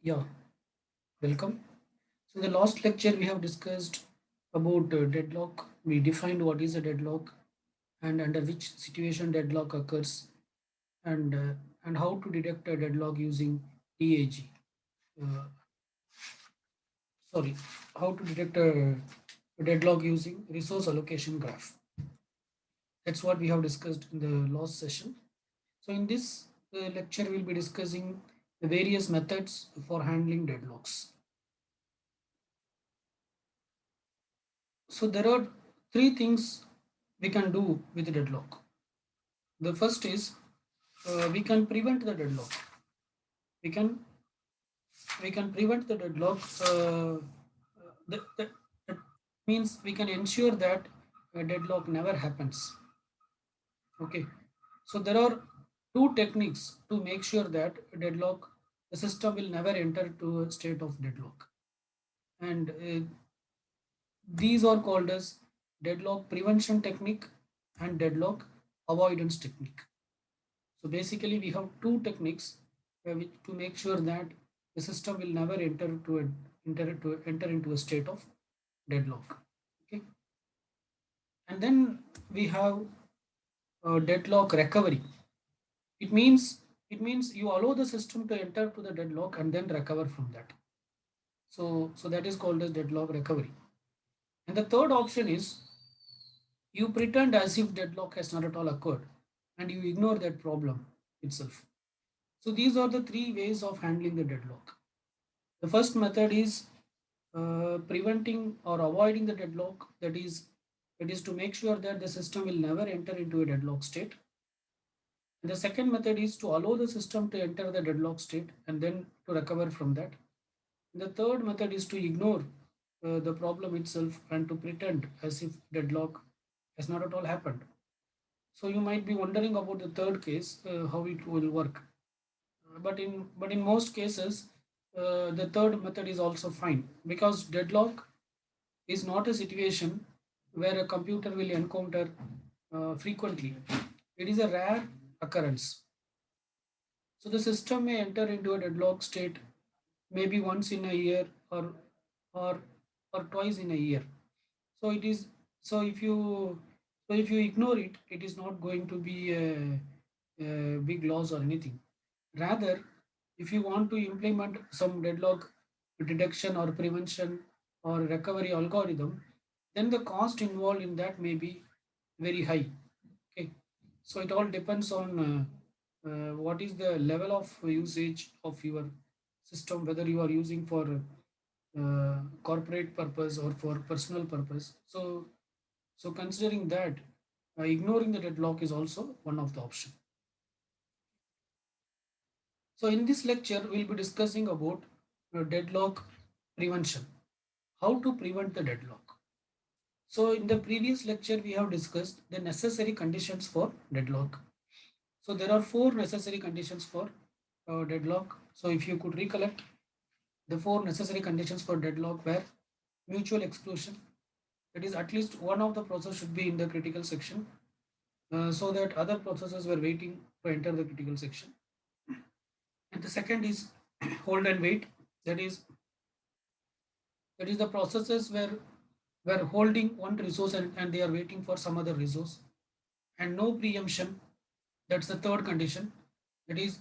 Yeah, welcome. So in the last lecture we have discussed about deadlock. We defined what is a deadlock and under which situation deadlock occurs and uh, and how to detect a deadlock using DAG. Uh, sorry, how to detect a deadlock using resource allocation graph. That's what we have discussed in the last session. So in this lecture we'll be discussing the various methods for handling deadlocks. So there are three things we can do with the deadlock. The first is we can prevent the deadlock. We can we can prevent the deadlock. That means we can ensure that a deadlock never happens. Okay. So there are two techniques to make sure that deadlock the system will never enter to a state of deadlock, and these are called as deadlock prevention technique and deadlock avoidance technique. So basically, we have two techniques to make sure that the system will never enter into a state of deadlock. Okay, and then we have deadlock recovery. It means you allow the system to enter to the deadlock and then recover from that. So that is called as deadlock recovery. And the third option is you pretend as if deadlock has not at all occurred and you ignore that problem itself. So these are the three ways of handling the deadlock. The first method is preventing or avoiding the deadlock. That is to make sure that the system will never enter into a deadlock state. And the second method is to allow the system to enter the deadlock state and then to recover from that. And the third method is to ignore the problem itself and to pretend as if deadlock has not at all happened. So you might be wondering about the third case, how it will work. But in most cases, the third method is also fine because deadlock is not a situation where a computer will encounter frequently. It is a rare occurrence. So the system may enter into a deadlock state maybe once in a year or or twice in a year. So it is so if you ignore it, it is not going to be a big loss or anything. Rather, if you want to implement some deadlock detection or prevention or recovery algorithm, then the cost involved in that may be very high. Okay, so it all depends on what is the level of usage of your system, whether you are using for corporate purpose or for personal purpose. So considering that, ignoring the deadlock is also one of the option. So in this lecture, we'll be discussing about deadlock prevention. How to prevent the deadlock. So in the previous lecture, we have discussed the necessary conditions for deadlock. So there are four necessary conditions for deadlock. So if you could recollect, the four necessary conditions for deadlock were mutual exclusion. That is, at least one of the process should be in the critical section, so that other processes were waiting to enter the critical section. And the second is hold and wait. That is that is the processes where holding one resource and they are waiting for some other resource. And no preemption. That's the third condition. That is,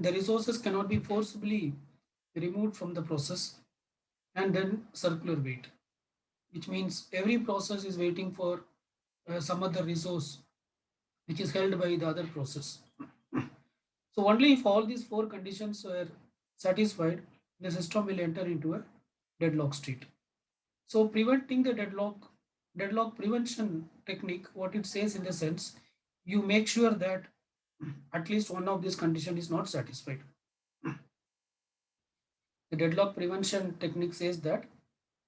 the resources cannot be forcibly removed from the process. And then circular wait, which means every process is waiting for some other resource which is held by the other process. So only if all these four conditions are satisfied, the system will enter into a deadlock state. So preventing the deadlock prevention technique, what it says in the sense, you make sure that at least one of these condition is not satisfied. The deadlock prevention technique says that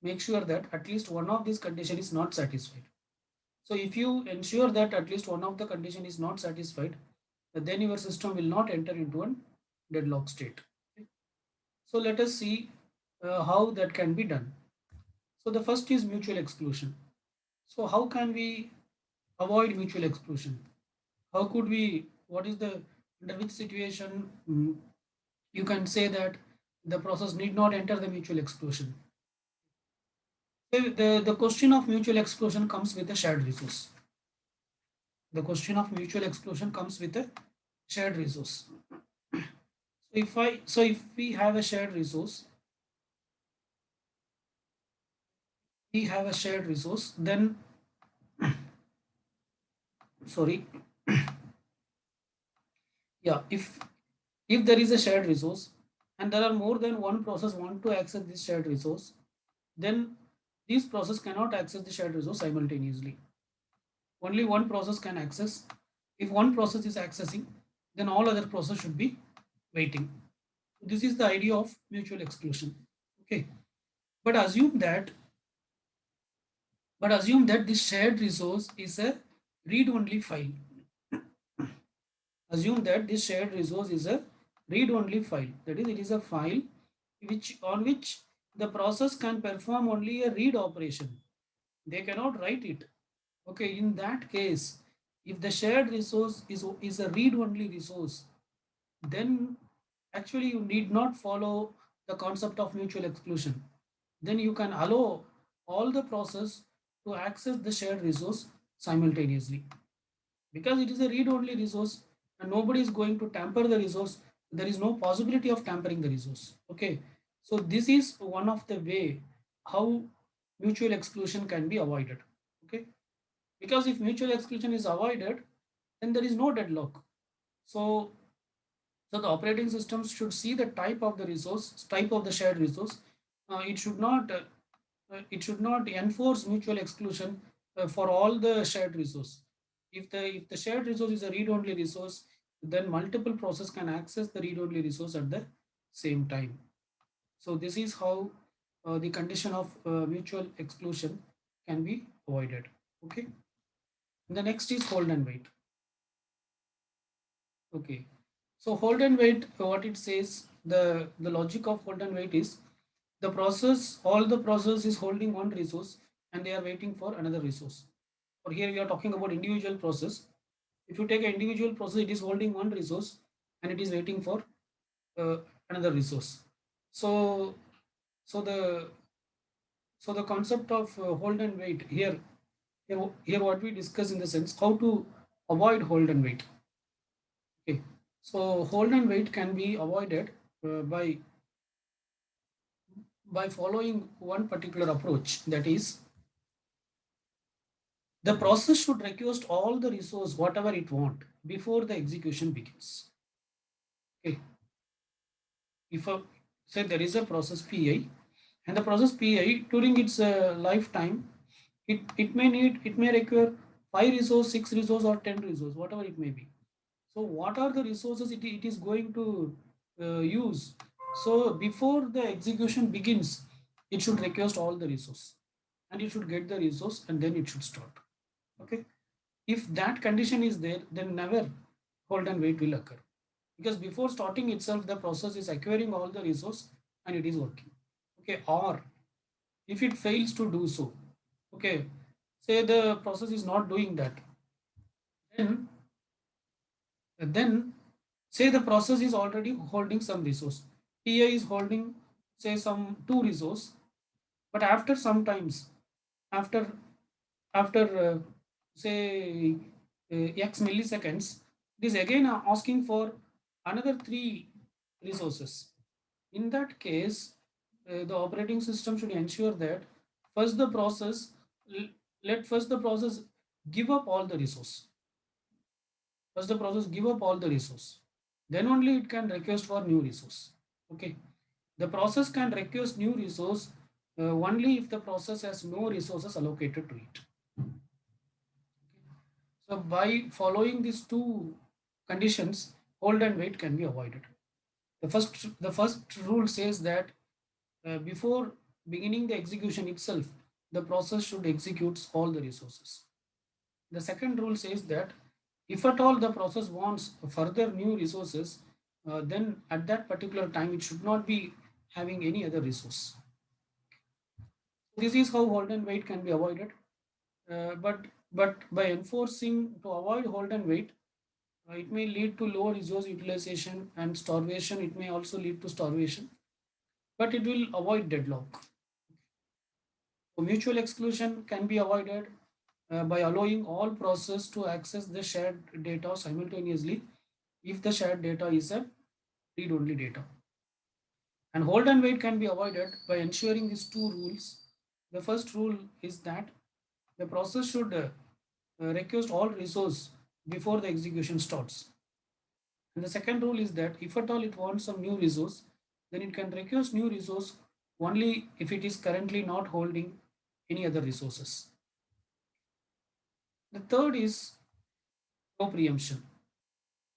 make sure that at least one of these condition is not satisfied. So if you ensure that at least one of the condition is not satisfied, then your system will not enter into a deadlock state. Okay. So let us see how that can be done. So the first is mutual exclusion. So how can we avoid mutual exclusion? How could we? What is the under which situation you can say that the process need not enter the mutual exclusion. The question of mutual exclusion comes with a shared resource. The question of mutual exclusion comes with a shared resource. If we have a shared resource, then sorry, yeah, if there is a shared resource and there are more than one process want to access this shared resource, then these process cannot access the shared resource simultaneously. Only one process can access. If one process is accessing, then all other process should be waiting. This is the idea of mutual exclusion. Okay, but assume that this shared resource is a read-only file. Assume that this shared resource is a read-only file. That is, it is a file which the process can perform only a read operation. They cannot write it. Okay, in that case, if the shared resource is a read-only resource, then actually you need not follow the concept of mutual exclusion. Then you can allow all the process to access the shared resource simultaneously, because it is a read-only resource and nobody is going to tamper the resource. There is no possibility of tampering the resource. Okay, so this is one of the way how mutual exclusion can be avoided. Okay, because if mutual exclusion is avoided, then there is no deadlock. So so the operating systems should see the type of the resource, type of the shared resource. It should not enforce mutual exclusion for all the shared resource. If the shared resource is a read-only resource, then multiple process can access the read-only resource at the same time. So this is how the condition of mutual exclusion can be avoided. Okay. The next is hold and wait. Okay. So hold and wait, what it says, the logic of hold and wait is all the process is holding one resource and they are waiting for another resource. Or here we are talking about individual process. If you take an individual process, it is holding one resource and it is waiting for uh, another resource. So, so the so the concept of hold and wait here what we discuss in the sense how to avoid hold and wait. Okay, so hold and wait can be avoided by following one particular approach. That is, the process should request all the resource whatever it want before the execution begins. Okay, if a say there is a process pi, and the process pi during its lifetime, it may require 5 resource, 6 resource, or 10 resource, whatever it may be. So what are the resources it is going to use? So before the execution begins, it should request all the resource and it should get the resource and then it should start. Okay. If that condition is there, then never hold and wait will occur, because before starting itself, the process is acquiring all the resource and it is working. Okay. Or if it fails to do so, okay, say the process is not doing that, then say the process is already holding some resource. pi is holding say some 2 resource, but after some times, after after say x milliseconds, it is again asking for another 3 resources. In that case, the operating system should ensure that first the process let first the process give up all the resource. First the process give up all the resource, then only it can request for new resource. Okay, the process can request new resource only if the process has no resources allocated to it. So by following these two conditions, hold and wait can be avoided. The first rule says that before beginning the execution itself, the process should execute all the resources. The second rule says that if at all the process wants further new resources, then at that particular time it should not be having any other resource. This is how hold and wait can be avoided. But by enforcing to avoid hold and wait, it may lead to low resource utilization and starvation. It may also lead to starvation. but it will avoid deadlock. So mutual exclusion can be avoided by allowing all process to access the shared data simultaneously if the shared data is a read-only data. And hold and wait can be avoided by ensuring these two rules. The first rule is that the process should request all resource before the execution starts. And the second rule is that if at all it wants some new resource, then it can request new resource only if it is currently not holding any other resources. The third is no preemption.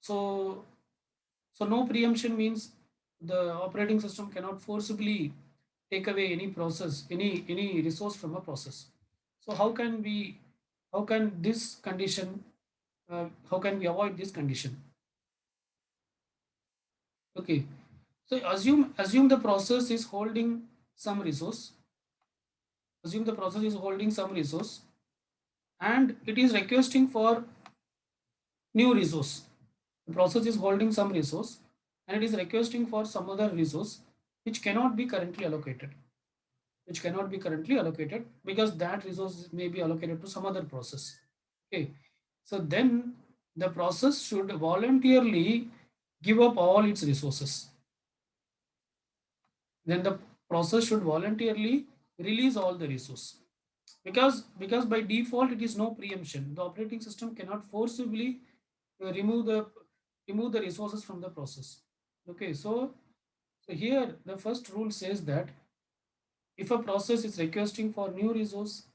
So, so no preemption means the operating system cannot forcibly take away any process, any resource from a process. So how can this condition, how can we avoid this condition? Okay, so assume the process is holding some resource. Assume the process is holding some resource, and it is requesting for new resource. The process is holding some resource, and it is requesting for some other resource which cannot be currently allocated. Which cannot be currently allocated because that resource may be allocated to some other process. Okay, so then the process should voluntarily give up all its resources. Then the process should voluntarily release all the resource, because by default it is no preemption. The operating system cannot forcibly uh, remove the remove the resources from the process. Okay, so here the first rule says that if a process is requesting for new resource,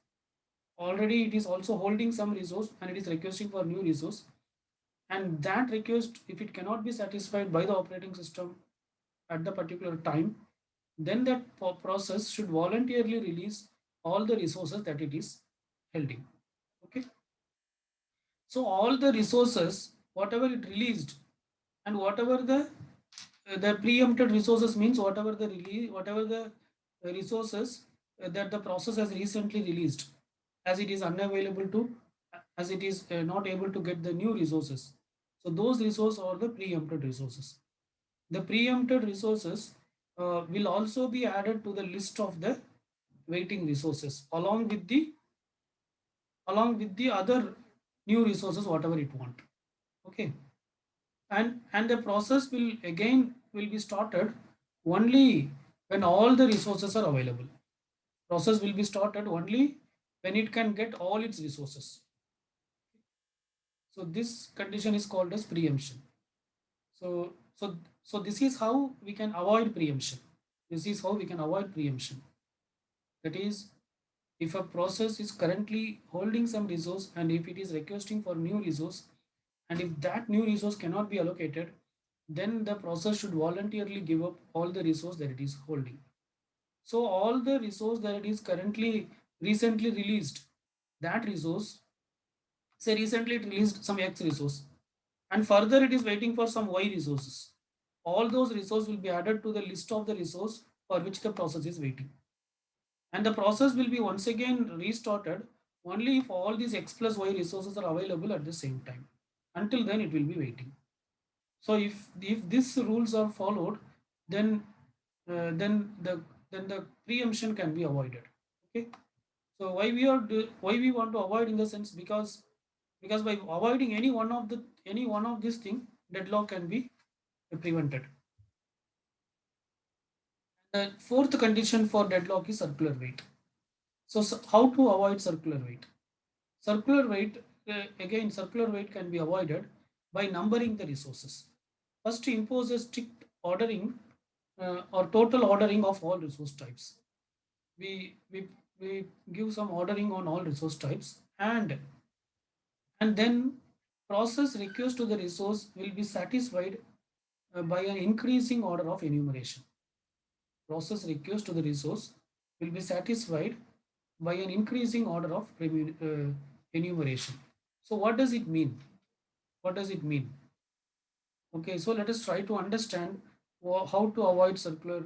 already it is also holding some resource and it is requesting for new resource, and that request, if it cannot be satisfied by the operating system at the particular time, then that process should voluntarily release all the resources that it is holding. Okay, so all the resources whatever it released, and whatever the preempted resources means whatever the release, whatever the resources that the process has recently released, as it is unavailable to, as it is not able to get the new resources. So those resources are the preempted resources. The preempted resources will also be added to the list of the waiting resources along with the other new resources whatever it want. Okay, and the process will be started only when all the resources are available. Process will be started only when it can get all its resources. So this condition is called as preemption. So this is how we can avoid preemption. This is how we can avoid preemption. That is, if a process is currently holding some resource and if it is requesting for new resource, and if that new resource cannot be allocated, then the process should voluntarily give up all the resource that it is holding. So all the resource that it is currently recently released, that resource, say recently it released some X resource, and further it is waiting for some Y resources. All those resources will be added to the list of the resource for which the process is waiting. And the process will be once again restarted only if all these X plus Y resources are available at the same time. Until then, it will be waiting. So if these rules are followed, then uh, then the then the preemption can be avoided. Okay. So why we want to avoid in the sense, because by avoiding any one of these things, deadlock can be prevented. The fourth condition for deadlock is circular wait. So how to avoid circular wait? Circular wait, again, circular wait can be avoided by numbering the resources. First, impose a strict ordering or total ordering of all resource types. We, we, we give some ordering on all resource types, and then process request to the resource will be satisfied by an increasing order of enumeration. Process request to the resource will be satisfied by an increasing order of enumeration. So what does it mean? What does it mean? Okay, so let us try to understand how to avoid circular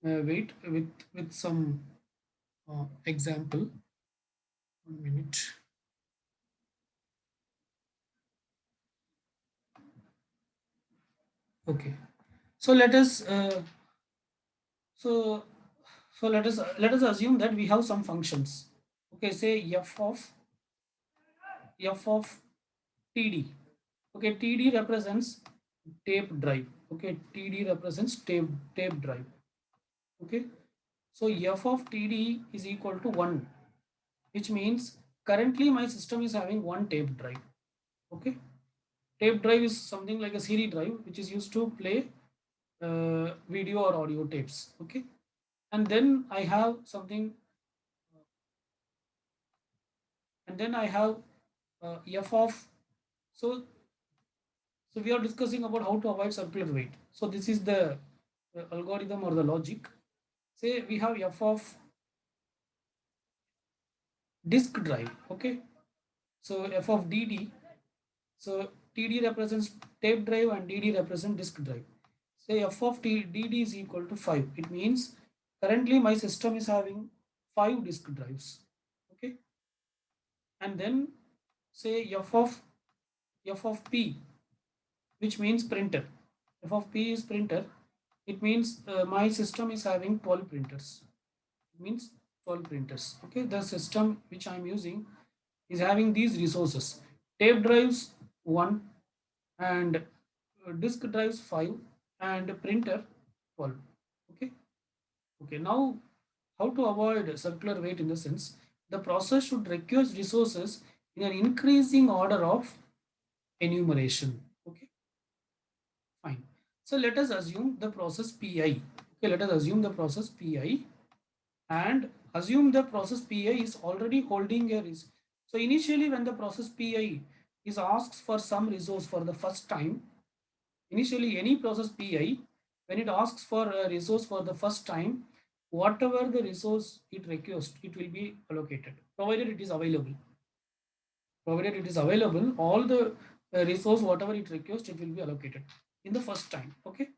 wait with some example. 1 minute. Okay, so let us So let us assume that we have some functions. Okay, say f of td. Okay, td represents tape drive. Okay, td represents tape drive. Okay, so f of td is equal to 1, which means currently my system is having one tape drive. Okay, tape drive is something like a CD drive which is used to play video or audio tapes. Okay, and then I have something, and then I have f of, so so we are discussing about how to avoid circular weight. So this is the algorithm or the logic. Say we have f of disk drive. Okay, so f of dd, so td represents tape drive and dd represents disk drive. Say f of dd is equal to 5. It means currently my system is having 5 disk drives. Okay, and then say f of p, which means printer. F of p is printer. It means my system is having 12 printers. It means 12 printers. Okay, the system which I am using is having these resources: tape drives 1, and disk drives 5, and printer 12. Okay, okay. Now, how to avoid circular weight? In the sense, the process should require resources in an increasing order of enumeration. Okay, fine. So let us assume the process pi. Okay, let us assume the process pi, and assume the process pi is already holding a resource. So initially, when the process pi is asks for some resource for the first time, initially any process pi, when it asks for a resource for the first time, whatever the resource it requires, it will be allocated, provided it is available. Provided it is available, all the resource whatever it requires, it will be allocated in the first time. Okay,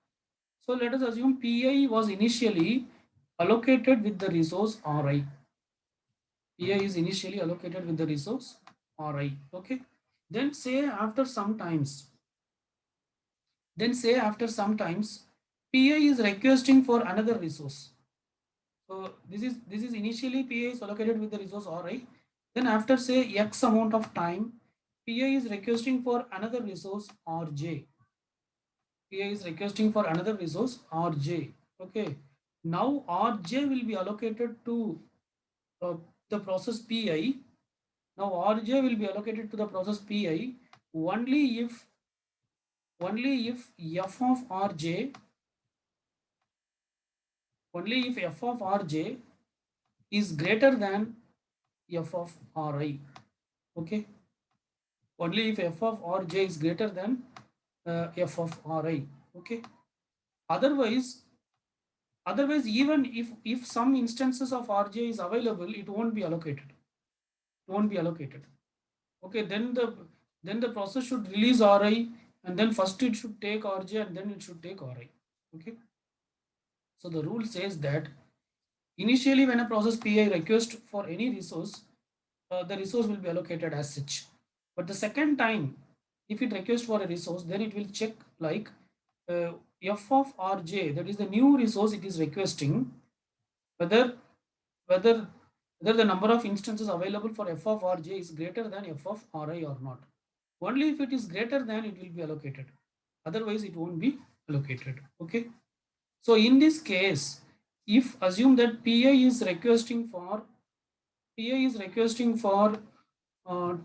so let us assume pi was initially allocated with the resource ri. Pi is initially allocated with the resource ri. Okay, then say after some times, pi is requesting for another resource. So this is initially pi is allocated with the resource ri. Then after say x amount of time, pi is requesting for another resource rj. pi is requesting for another resource rj. Okay, now rj will be allocated to uh, the process pi. Now rj will be allocated to the process pi only if f of rj, only if f of rj is greater than f of ri. Okay, only if f of rj is greater than f of ri. Okay, otherwise even if some instances of rj is available, it won't be allocated. It won't be allocated. Okay, then the process should release ri, and then first it should take rj and then it should take ri. Okay, so the rule says that initially when a process pi requests for any resource, the resource will be allocated as such. But the second time, if it requests for a resource, then it will check like uh, f of rj, that is the new resource it is requesting, whether whether whether the number of instances available for f of rj is greater than f of ri or not. Only if it is greater than, it will be allocated. Otherwise, it won't be allocated. Okay. So in this case, if assume that pi is requesting for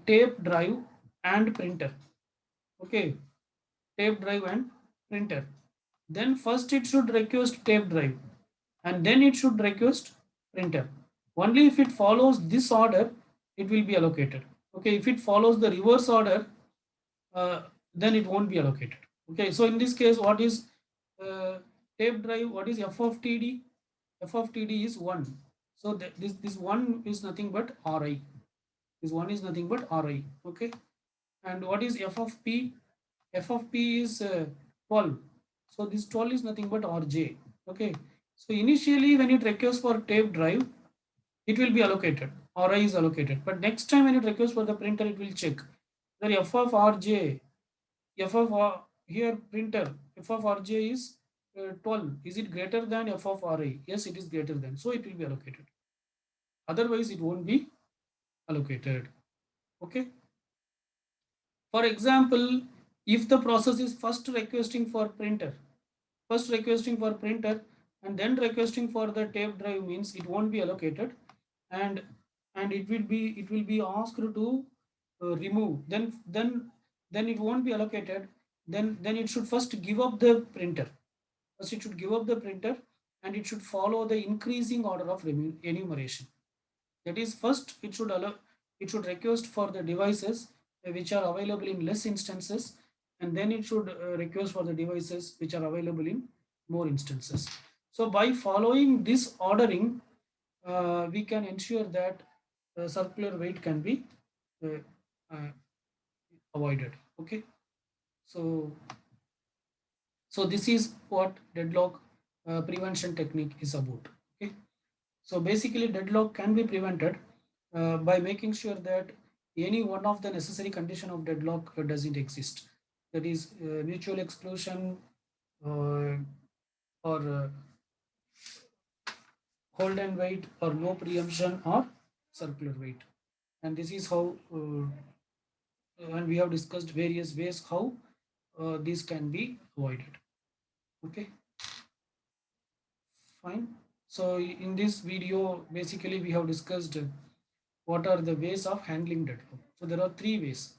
tape drive and printer. Okay, tape drive and printer. Then first it should request tape drive, and then it should request printer. Only if it follows this order, it will be allocated. Okay, if it follows the reverse order, then it won't be allocated. Okay, so in this case, what is uh, tape drive? What is f of td? F of td is 1. So this 1 is nothing but ri. This 1 is nothing but ri. Okay, and what is f of p? F of p is 12. So this 12 is nothing but rj. Okay, so initially when it requests for tape drive, it will be allocated, ri is allocated. But next time when it requests for the printer, it will check that f of rj, f of here printer, f of rj is 12, is it greater than f of Ri? Yes, it is greater than, so it will be allocated. Otherwise, it won't be allocated. Okay. For example, if the process is first requesting for printer and then requesting for the tape drive, means it won't be allocated, and it will be asked to remove. Then it won't be allocated. Then it should first give up the printer. First, it should give up the printer, and it should follow the increasing order of enumeration. That is, first it should request for the devices which are available in less instances, and then it should request for the devices which are available in more instances. So by following this ordering, we can ensure that circular wait can be uh, uh, avoided. Okay. So so this is what deadlock prevention technique is about. Okay. So basically, deadlock can be prevented by making sure that any one of the necessary condition of deadlock doesn't exist. That is, mutual exclusion, uh, or hold and wait, or no preemption, or circular wait. And this is how, and we have discussed various ways how this can be avoided. Okay, fine. So in this video, basically we have discussed what are the ways of handling deadlock. So there are three ways.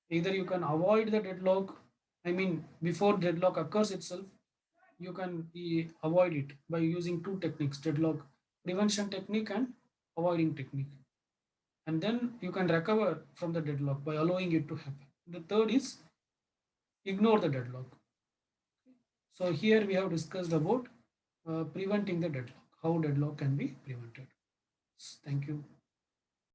Either you can avoid the deadlock, I mean, before deadlock occurs itself, you can avoid it by using two techniques: deadlock prevention technique and avoiding technique. And then you can recover from the deadlock by allowing it to happen. The third is ignore the deadlock. So here we have discussed about preventing the deadlock, how deadlock can be prevented. Thank you.